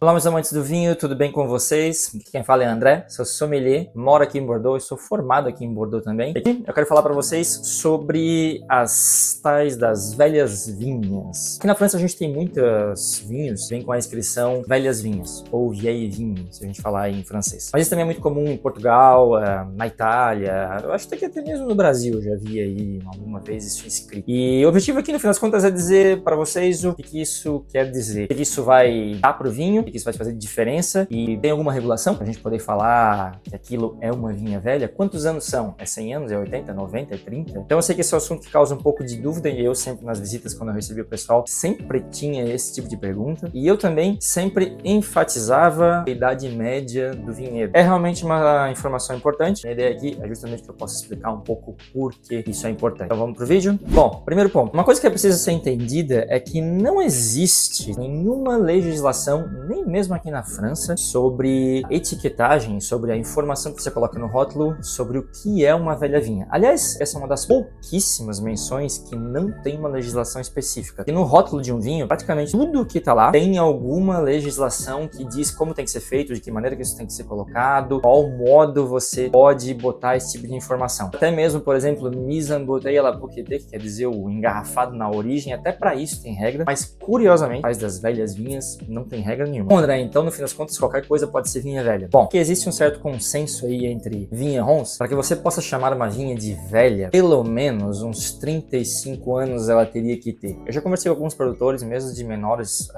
Olá, meus amantes do vinho, tudo bem com vocês? Aqui quem fala é André, sou sommelier, moro aqui em Bordeaux e sou formado aqui em Bordeaux também. Aqui eu quero falar para vocês sobre as tais das velhas vinhas. Aqui na França a gente tem muitos vinhos, vem com a inscrição velhas vinhas, ou vieilles vignes, se a gente falar em francês. Mas isso também é muito comum em Portugal, na Itália, eu acho que até mesmo no Brasil eu já vi aí alguma vez isso escrito. E o objetivo aqui no final das contas é dizer para vocês o que isso quer dizer, o que isso vai dar pro vinho, que isso vai fazer diferença e tem alguma regulação pra gente poder falar que aquilo é uma vinha velha? Quantos anos são? É 100 anos? É 80? 90? É 30? Então eu sei que esse é um assunto que causa um pouco de dúvida e eu sempre nas visitas, quando eu recebi o pessoal, sempre tinha esse tipo de pergunta e eu também sempre enfatizava a idade média do vinhedo. É realmente uma informação importante. A ideia aqui é justamente que eu possa explicar um pouco por que isso é importante. Então vamos pro vídeo? Bom, primeiro ponto. Uma coisa que precisa ser entendida é que não existe nenhuma legislação, nem mesmo aqui na França, sobre etiquetagem, sobre a informação que você coloca no rótulo sobre o que é uma velha vinha. Aliás, essa é uma das pouquíssimas menções que não tem uma legislação específica. E no rótulo de um vinho, praticamente tudo que tá lá tem alguma legislação que diz como tem que ser feito, de que maneira que isso tem que ser colocado, qual modo você pode botar esse tipo de informação. Até mesmo, por exemplo, mise en bouteille à la bouquetée, que quer dizer o engarrafado na origem, até para isso tem regra, mas curiosamente, as das velhas vinhas não tem regra nenhuma. Bom, André, então no fim das contas qualquer coisa pode ser vinha velha. Bom, que existe um certo consenso aí entre vignerons para que você possa chamar uma vinha de velha, pelo menos uns 35 anos ela teria que ter. Eu já conversei com alguns produtores, mesmo de menores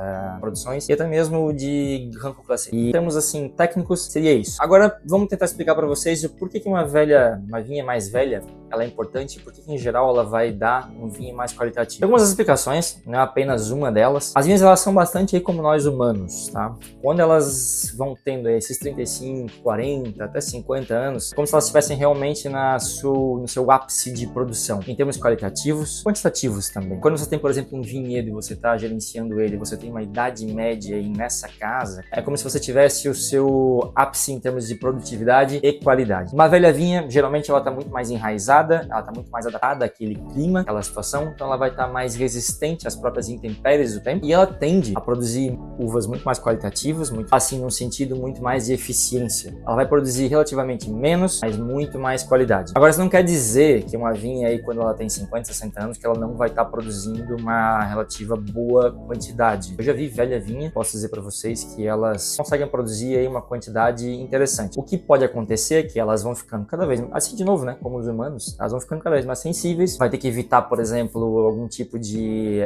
produções, e até mesmo de Grand Cru Classé. E em termos assim técnicos, seria isso. Agora vamos tentar explicar para vocês o porquê que uma vinha mais velha, ela é importante, porque em geral ela vai dar um vinho mais qualitativo. Tem algumas explicações, não é apenas uma delas. As vinhas elas são bastante aí como nós humanos, tá? Quando elas vão tendo esses 35, 40, até 50 anos, como se elas estivessem realmente no seu ápice de produção, em termos qualitativos, quantitativos também. Quando você tem, por exemplo, um vinhedo e você está gerenciando ele, você tem uma idade média aí nessa casa, é como se você tivesse o seu ápice em termos de produtividade e qualidade. Uma velha vinha, geralmente ela está muito mais enraizada, ela está muito mais adaptada àquele clima, àquela situação, então ela vai estar mais resistente às próprias intempéries do tempo e ela tende a produzir uvas muito mais qualitativas, muito assim num sentido muito mais de eficiência. Ela vai produzir relativamente menos, mas muito mais qualidade. Agora isso não quer dizer que uma vinha aí quando ela tem 50, 60 anos que ela não vai estar produzindo uma relativa boa quantidade. Eu já vi velha vinha, posso dizer para vocês que elas conseguem produzir aí uma quantidade interessante. O que pode acontecer é que elas vão ficando cada vez assim de novo, né, como os humanos, elas vão ficando cada vez mais sensíveis. Vai ter que evitar, por exemplo, algum tipo de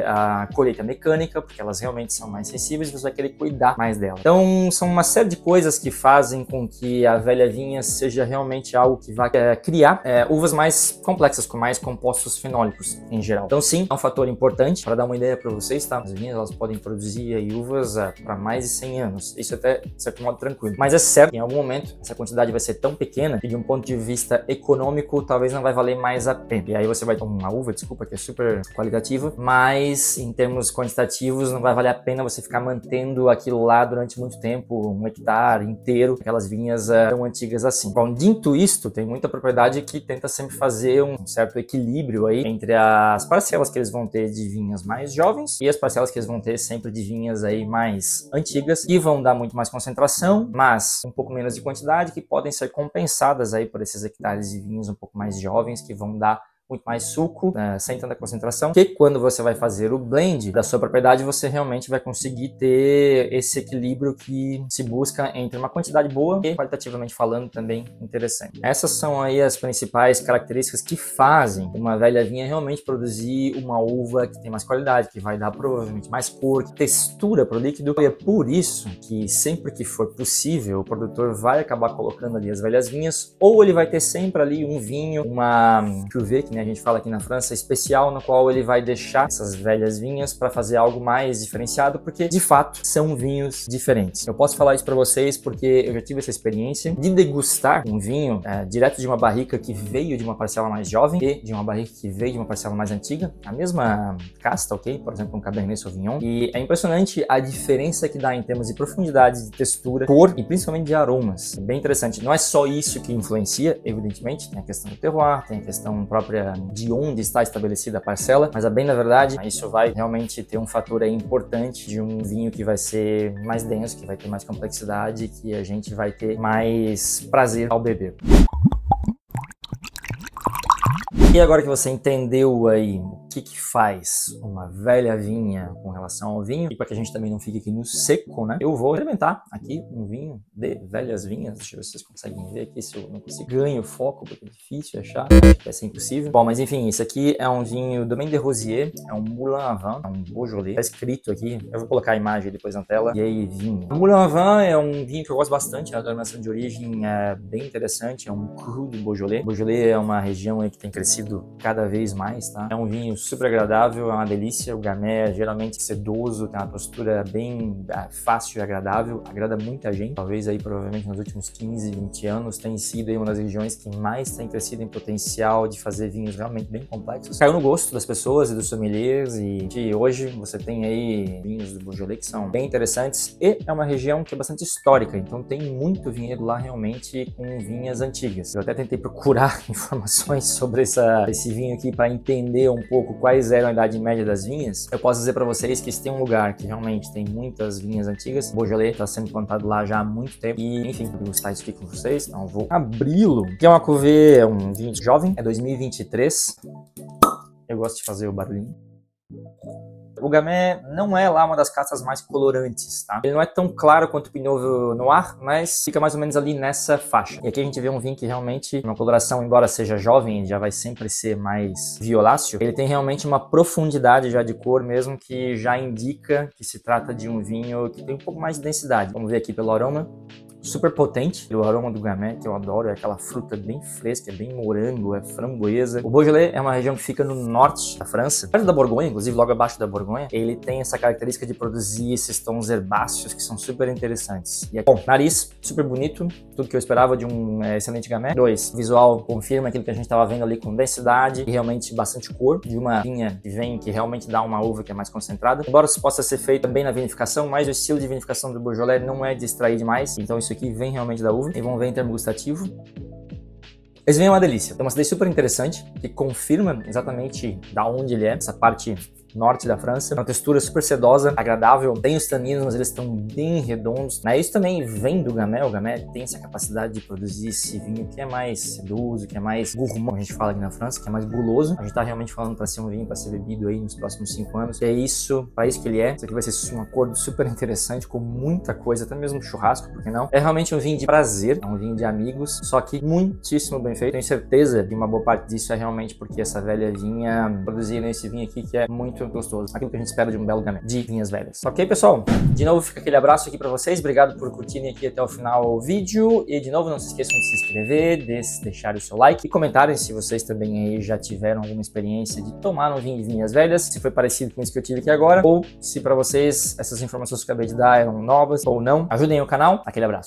colheita mecânica, porque elas realmente são mais sensíveis, você vai querer cuidar mais dela. Então, são uma série de coisas que fazem com que a velha vinha seja realmente algo que vai criar uvas mais complexas, com mais compostos fenólicos em geral. Então, sim, é um fator importante. Para dar uma ideia para vocês, tá? As vinhas elas podem produzir aí uvas para mais de 100 anos. Isso até, de certo modo, tranquilo. Mas é certo que em algum momento essa quantidade vai ser tão pequena que, de um ponto de vista econômico, talvez não vai valer mais a pena. E aí você vai ter uma uva, desculpa, que é super qualitativa, mas em termos quantitativos não vai valer a pena você ficar mantendo aquilo lá durante muito tempo, um hectare inteiro, aquelas vinhas tão antigas assim. Bom, dito isto, tem muita propriedade que tenta sempre fazer um certo equilíbrio aí entre as parcelas que eles vão ter de vinhas mais jovens e as parcelas que eles vão ter sempre de vinhas aí mais antigas, que vão dar muito mais concentração, mas um pouco menos de quantidade, que podem ser compensadas aí por esses hectares de vinhos um pouco mais jovens, que vão dar muito mais suco, sem tanta concentração, que quando você vai fazer o blend da sua propriedade, você realmente vai conseguir ter esse equilíbrio que se busca entre uma quantidade boa e, qualitativamente falando, também interessante. Essas são aí as principais características que fazem uma velha vinha realmente produzir uma uva que tem mais qualidade, que vai dar provavelmente mais cor, textura para o líquido, e é por isso que sempre que for possível, o produtor vai acabar colocando ali as velhas vinhas, ou ele vai ter sempre ali um vinho, uma cuvée, que a gente fala aqui na França, especial, no qual ele vai deixar essas velhas vinhas para fazer algo mais diferenciado, porque de fato são vinhos diferentes. Eu posso falar isso para vocês porque eu já tive essa experiência de degustar um vinho direto de uma barrica que veio de uma parcela mais jovem e de uma barrica que veio de uma parcela mais antiga, a mesma casta, ok? Por exemplo, um Cabernet Sauvignon, e é impressionante a diferença que dá em termos de profundidade, de textura, cor e principalmente de aromas. É bem interessante. Não é só isso que influencia, evidentemente, tem a questão do terroir, tem a questão própria de onde está estabelecida a parcela, mas bem na verdade, isso vai realmente ter um fator aí importante de um vinho que vai ser mais denso, que vai ter mais complexidade, que a gente vai ter mais prazer ao beber. E agora que você entendeu aí o que faz uma velha vinha com relação ao vinho, e para que a gente também não fique aqui no seco, né? Eu vou experimentar aqui um vinho de velhas vinhas. Deixa eu ver se vocês conseguem ver aqui, se eu não consigo. Ganho foco, porque é difícil achar. Acho que vai ser impossível. Bom, mas enfim, esse aqui é um vinho Domaine de Rosier, é um Moulin à Vin, é um Beaujolais. Tá escrito aqui, eu vou colocar a imagem depois na tela. E aí, vinho. O Moulin à Vin é um vinho que eu gosto bastante, a denominação de origem é bem interessante, é um cru do Beaujolais. Beaujolais é uma região aí que tem crescido cada vez mais, tá? É um vinho super agradável, é uma delícia. O Gamay é geralmente sedoso, tem uma textura bem fácil e agradável, agrada muita gente. Talvez aí, provavelmente, nos últimos 15, 20 anos, tem sido aí uma das regiões que mais tem crescido em potencial de fazer vinhos realmente bem complexos. Caiu no gosto das pessoas e dos sommeliers, e hoje você tem aí vinhos do Beaujolais que são bem interessantes, e é uma região que é bastante histórica, então tem muito vinhedo lá realmente com vinhas antigas. Eu até tentei procurar informações sobre esse vinho aqui para entender um pouco quais eram a idade média das vinhas. Eu posso dizer para vocês que se tem um lugar que realmente tem muitas vinhas antigas, Beaujolais está sendo plantado lá já há muito tempo, e enfim, vou gostar disso aqui com vocês, então eu vou abri-lo. Aqui é uma cuvée, é um vinho jovem, é 2023. Eu gosto de fazer o barulhinho. O Gamay não é lá uma das castas mais colorantes, tá? Ele não é tão claro quanto o Pinot Noir, mas fica mais ou menos ali nessa faixa. E aqui a gente vê um vinho que realmente, uma coloração, embora seja jovem, já vai sempre ser mais violáceo, ele tem realmente uma profundidade já de cor mesmo, que já indica que se trata de um vinho que tem um pouco mais de densidade. Vamos ver aqui pelo aroma. Super potente, o aroma do Gamay, que eu adoro, é aquela fruta bem fresca, é bem morango, é framboesa. O Beaujolais é uma região que fica no norte da França, perto da Borgonha, inclusive logo abaixo da Borgonha. Ele tem essa característica de produzir esses tons herbáceos que são super interessantes. E bom, nariz, super bonito, tudo que eu esperava de um excelente Gamay. 2, visual confirma aquilo que a gente estava vendo ali com densidade e realmente bastante cor, de uma vinha que realmente dá uma uva que é mais concentrada. Embora isso possa ser feito também na vinificação, mas o estilo de vinificação do Beaujolais não é de extrair demais, então isso aqui vem realmente da uva. E vamos ver em termo gustativo. Esse vinho é uma delícia. Tem uma acidez super interessante que confirma exatamente da onde ele é, essa parte norte da França. Uma textura super sedosa, agradável. Tem os taninos, mas eles estão bem redondos, né? Isso também vem do Gamay. O Gamay tem essa capacidade de produzir esse vinho que é mais sedoso, que é mais gourmand, a gente fala aqui na França, que é mais guloso. A gente tá realmente falando para ser um vinho para ser bebido aí nos próximos 5 anos. E é isso, para isso que ele é. Isso aqui vai ser um acordo super interessante com muita coisa, até mesmo churrasco, por que não? É realmente um vinho de prazer, é um vinho de amigos, só que muitíssimo bem feito. Tenho certeza de uma boa parte disso é realmente porque essa velha vinha produziram esse vinho aqui que é muito gostoso. Aquilo que a gente espera de um belo Gamay, de vinhas velhas. Ok, pessoal? De novo, fica aquele abraço aqui pra vocês. Obrigado por curtirem aqui até o final o vídeo. E de novo, não se esqueçam de se inscrever, de deixar o seu like e comentarem se vocês também aí já tiveram alguma experiência de tomar um vinho de vinhas velhas, se foi parecido com isso que eu tive aqui agora, ou se pra vocês essas informações que eu acabei de dar eram novas ou não. Ajudem o canal. Aquele abraço.